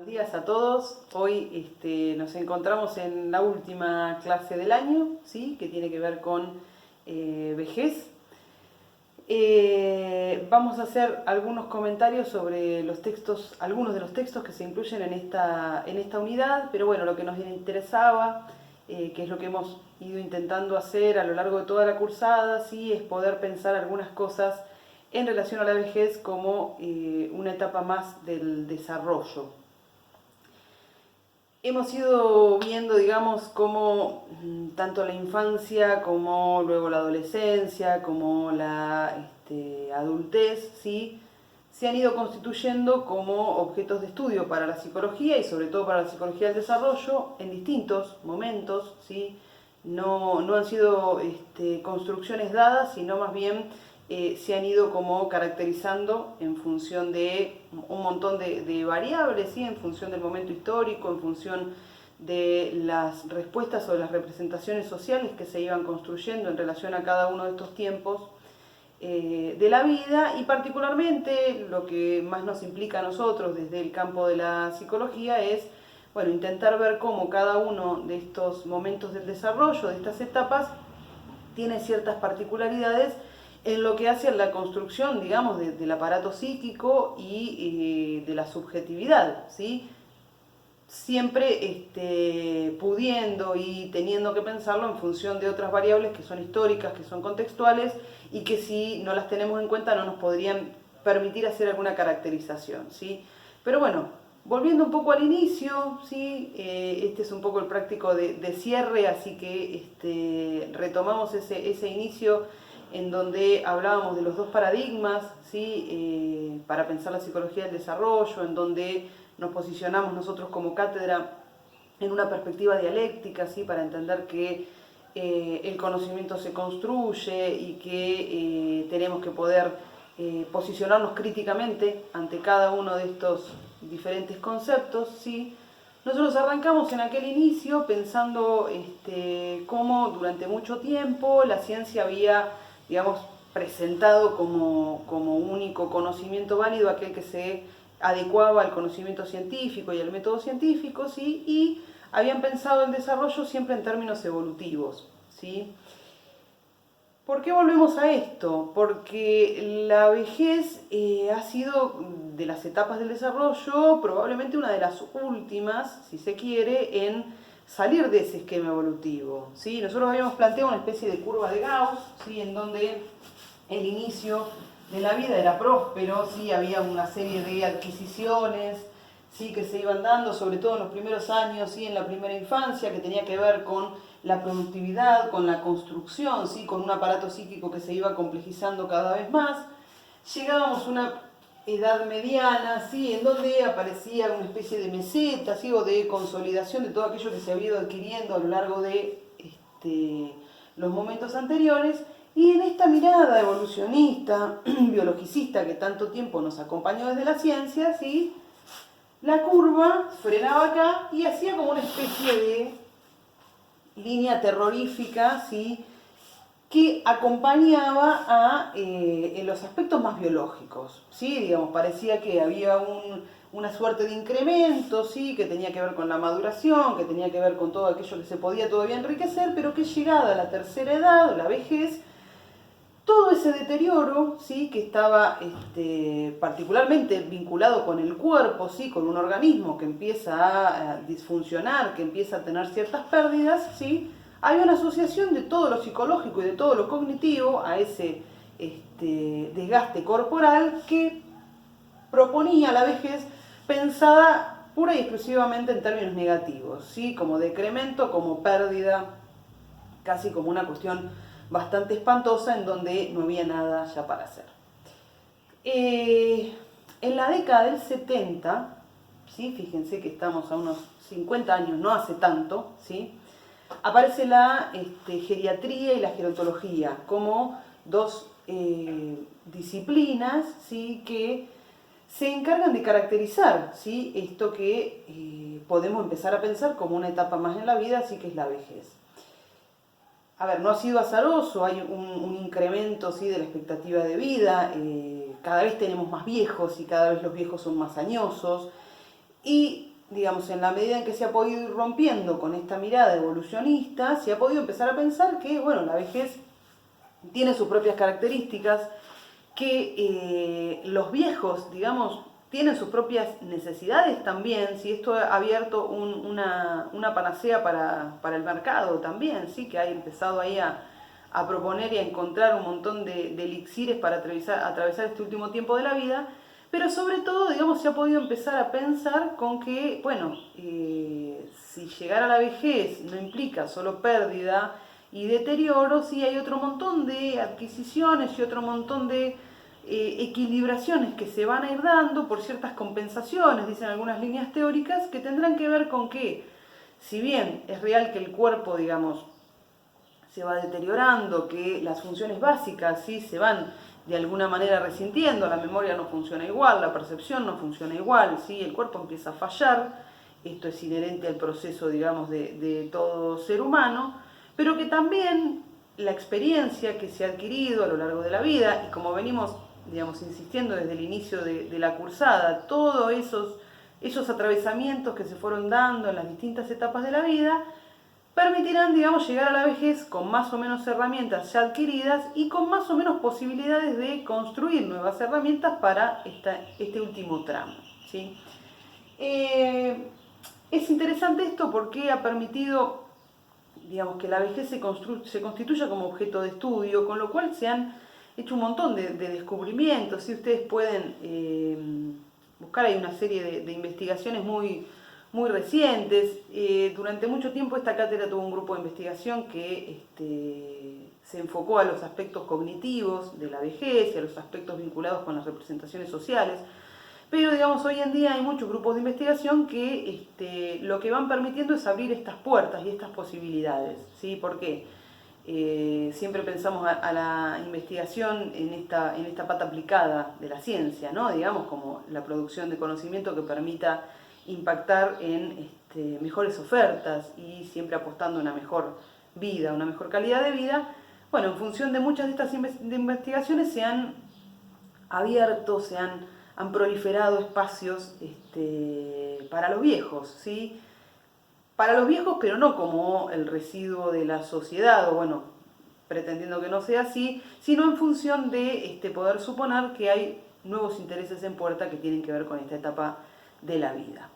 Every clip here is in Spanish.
Buenos días a todos. Hoy nos encontramos en la última clase del año, ¿sí? Que tiene que ver con vejez. Vamos a hacer algunos comentarios sobre los textos, algunos de los textos que se incluyen en esta unidad, pero bueno, lo que nos interesaba, que es lo que hemos ido intentando hacer a lo largo de toda la cursada, sí, es poder pensar algunas cosas en relación a la vejez como una etapa más del desarrollo. Hemos ido viendo, digamos, cómo tanto la infancia como luego la adolescencia, como la adultez, ¿sí? Se han ido constituyendo como objetos de estudio para la psicología y sobre todo para la psicología del desarrollo en distintos momentos, ¿sí? No han sido construcciones dadas, sino más bien se han ido como caracterizando en función de un montón de variables, ¿sí? En función del momento histórico, en función de las respuestas o las representaciones sociales que se iban construyendo en relación a cada uno de estos tiempos de la vida, y particularmente lo que más nos implica a nosotros desde el campo de la psicología es, bueno, intentar ver cómo cada uno de estos momentos del desarrollo, de estas etapas, tiene ciertas particularidades en lo que hace a la construcción, digamos, del aparato psíquico y de la subjetividad, ¿sí? Siempre pudiendo y teniendo que pensarlo en función de otras variables que son históricas, que son contextuales y que si no las tenemos en cuenta no nos podrían permitir hacer alguna caracterización, ¿sí? Pero bueno, volviendo un poco al inicio, ¿sí? Este es un poco el práctico de cierre, así que retomamos ese inicio en donde hablábamos de los dos paradigmas, ¿sí? Para pensar la psicología del desarrollo, en donde nos posicionamos nosotros como cátedra en una perspectiva dialéctica, ¿sí? Para entender que el conocimiento se construye y que tenemos que poder posicionarnos críticamente ante cada uno de estos diferentes conceptos, ¿sí? Nosotros arrancamos en aquel inicio pensando cómo durante mucho tiempo la ciencia había, digamos, presentado como único conocimiento válido aquel que se adecuaba al conocimiento científico y al método científico, ¿sí? Y habían pensado el desarrollo siempre en términos evolutivos, ¿sí? ¿Por qué volvemos a esto? Porque la vejez ha sido, de las etapas del desarrollo, probablemente una de las últimas, si se quiere, en salir de ese esquema evolutivo, ¿sí? Nosotros habíamos planteado una especie de curva de Gauss, ¿sí? En donde el inicio de la vida era próspero, ¿sí? Había una serie de adquisiciones, ¿sí? Que se iban dando, sobre todo en los primeros años, ¿sí? En la primera infancia, que tenía que ver con la productividad, con la construcción, ¿sí? Con un aparato psíquico que se iba complejizando cada vez más. Llegábamos a una edad mediana, ¿sí? En donde aparecía una especie de meseta, ¿sí? O de consolidación de todo aquello que se había ido adquiriendo a lo largo de los momentos anteriores. Y en esta mirada evolucionista, biologicista, que tanto tiempo nos acompañó desde la ciencia, ¿sí? La curva frenaba acá y hacía como una especie de línea terrorífica, ¿sí? Que acompañaba en los aspectos más biológicos, ¿sí? Digamos, parecía que había una suerte de incremento, ¿sí? Que tenía que ver con la maduración, que tenía que ver con todo aquello que se podía todavía enriquecer, pero que llegada a la tercera edad, la vejez, todo ese deterioro, ¿sí? Que estaba particularmente vinculado con el cuerpo, ¿sí? Con un organismo que empieza a disfuncionar, que empieza a tener ciertas pérdidas, ¿sí? Hay una asociación de todo lo psicológico y de todo lo cognitivo a ese desgaste corporal que proponía la vejez pensada pura y exclusivamente en términos negativos, ¿sí? Como decremento, como pérdida, casi como una cuestión bastante espantosa en donde no había nada ya para hacer. En la década del 70, ¿sí? Fíjense que estamos a unos 50 años, no hace tanto, ¿sí? Aparece la geriatría y la gerontología como dos disciplinas, ¿sí? Que se encargan de caracterizar, ¿sí? Esto que podemos empezar a pensar como una etapa más en la vida, así que es la vejez. A ver, no ha sido azaroso, hay un incremento, ¿sí? De la expectativa de vida, cada vez tenemos más viejos y cada vez los viejos son más añosos, y digamos, en la medida en que se ha podido ir rompiendo con esta mirada evolucionista, se ha podido empezar a pensar que, bueno, la vejez tiene sus propias características, que los viejos, digamos, tienen sus propias necesidades también, si esto ha abierto una panacea para el mercado también, ¿sí? Que ha empezado ahí a proponer y a encontrar un montón de elixires para atravesar este último tiempo de la vida, pero sobre todo, digamos, se ha podido empezar a pensar con que, bueno, si llegar a la vejez no implica solo pérdida y deterioro, sí hay otro montón de adquisiciones y otro montón de equilibraciones que se van a ir dando por ciertas compensaciones, dicen algunas líneas teóricas, que tendrán que ver con que, si bien es real que el cuerpo, digamos, se va deteriorando, que las funciones básicas sí se van de alguna manera resintiendo, la memoria no funciona igual, la percepción no funciona igual, ¿sí? El cuerpo empieza a fallar, esto es inherente al proceso, digamos, de todo ser humano, pero que también la experiencia que se ha adquirido a lo largo de la vida, y como venimos, digamos, insistiendo desde el inicio de la cursada, todos esos atravesamientos que se fueron dando en las distintas etapas de la vida, permitirán, digamos, llegar a la vejez con más o menos herramientas ya adquiridas y con más o menos posibilidades de construir nuevas herramientas para este último tramo, ¿sí? Es interesante esto porque ha permitido, digamos, que la vejez se constituya como objeto de estudio, con lo cual se han hecho un montón de descubrimientos, ¿sí? Ustedes pueden buscar, hay una serie de investigaciones muy recientes. Durante mucho tiempo esta cátedra tuvo un grupo de investigación que se enfocó a los aspectos cognitivos de la vejez y a los aspectos vinculados con las representaciones sociales. Pero, digamos, hoy en día hay muchos grupos de investigación que lo que van permitiendo es abrir estas puertas y estas posibilidades, ¿sí? ¿Por qué? Siempre pensamos a la investigación en esta pata aplicada de la ciencia, ¿no? Digamos, como la producción de conocimiento que permita impactar en mejores ofertas y siempre apostando a una mejor vida, una mejor calidad de vida. Bueno, en función de muchas de estas investigaciones se han abierto, han proliferado espacios para los viejos, ¿sí? Para los viejos, pero no como el residuo de la sociedad, o bueno, pretendiendo que no sea así, sino en función de poder suponer que hay nuevos intereses en puerta que tienen que ver con esta etapa de la vida.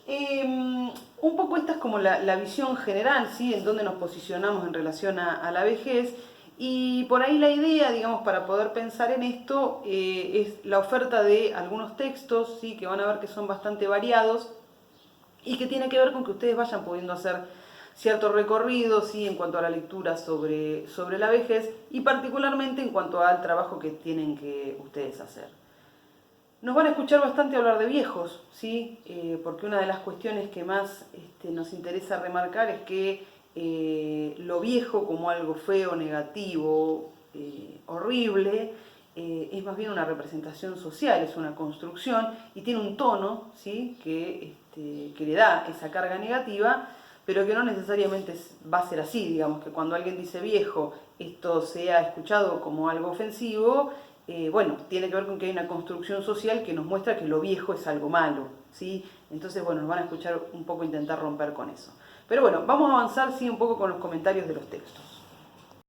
Un poco esta es como la visión general, ¿sí? En dónde nos posicionamos en relación a la vejez, y por ahí la idea, digamos, para poder pensar en esto, es la oferta de algunos textos, ¿sí? Que van a ver que son bastante variados y que tiene que ver con que ustedes vayan pudiendo hacer cierto recorrido, ¿sí? En cuanto a la lectura sobre la vejez y particularmente en cuanto al trabajo que tienen que ustedes hacer. Nos van a escuchar bastante hablar de viejos, ¿sí? Porque una de las cuestiones que más nos interesa remarcar es que lo viejo como algo feo, negativo, horrible, es más bien una representación social, es una construcción y tiene un tono, ¿sí? que le da esa carga negativa, pero que no necesariamente va a ser así, digamos, que cuando alguien dice viejo, esto sea escuchado como algo ofensivo. Bueno, tiene que ver con que hay una construcción social que nos muestra que lo viejo es algo malo, ¿sí? Entonces, bueno, nos van a escuchar un poco intentar romper con eso. Pero bueno, vamos a avanzar, sí, un poco con los comentarios de los textos.